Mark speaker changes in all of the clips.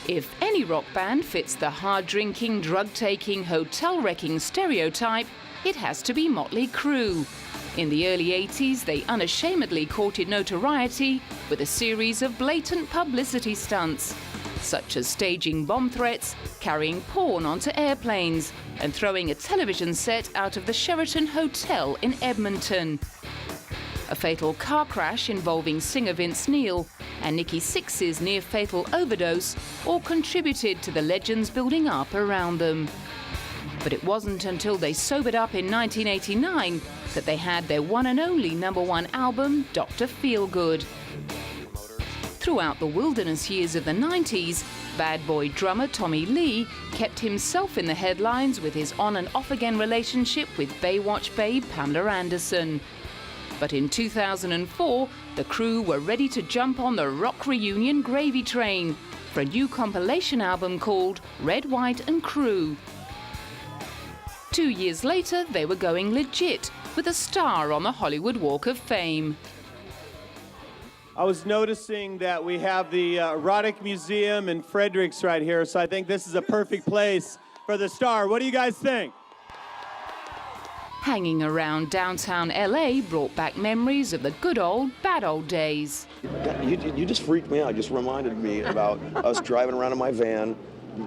Speaker 1: If any rock band fits the hard-drinking, drug-taking, hotel-wrecking stereotype, it has to be Motley Crue. In the early 80s, they unashamedly courted notoriety with a series of blatant publicity stunts, such as staging bomb threats, carrying porn onto airplanes, and throwing a television set out of the Sheraton Hotel in Edmonton. A fatal car crash involving singer Vince Neil and Nikki Sixx's near-fatal overdose all contributed to the legends building up around them. But it wasn't until they sobered up in 1989 that they had their one and only #1 album, Dr. Feelgood. Throughout the wilderness years of the 90s, bad boy drummer Tommy Lee kept himself in the headlines with his on and off again relationship with Baywatch babe Pamela Anderson. But in 2004, the Crue were ready to jump on the rock reunion gravy train for a new compilation album called Red, White and Crue. 2 years later, they were going legit with a star on the Hollywood Walk of Fame.
Speaker 2: I was noticing that we have the Erotic Museum in Fredericks right here, so I think this is a perfect place for the star. What do you guys think?
Speaker 1: Hanging around downtown LA brought back memories of the good old, bad old days.
Speaker 3: You just freaked me out. Just reminded me about us driving around in my van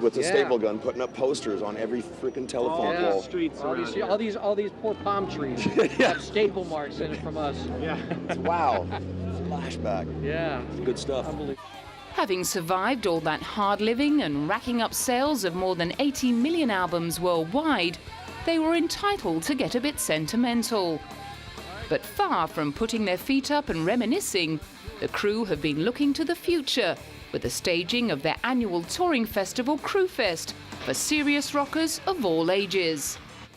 Speaker 3: with a staple gun, putting up posters on every freaking telephone pole.
Speaker 4: Streets all these poor palm trees have staple marks in it from us.
Speaker 2: Yeah.
Speaker 3: Wow. Flashback.
Speaker 4: Yeah.
Speaker 3: Good stuff.
Speaker 1: Having survived all that hard living and racking up sales of more than 80 million albums worldwide, they were entitled to get a bit sentimental. But far from putting their feet up and reminiscing, the Crue have been looking to the future with the staging of their annual touring festival, Crüefest, for serious rockers of all ages.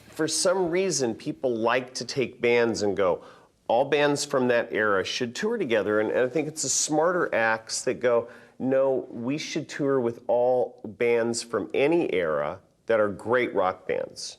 Speaker 5: For some reason, people like to take bands and go, all bands from that era should tour together, and I think it's the smarter acts that go, no, we should tour with all bands from any era that are great rock bands.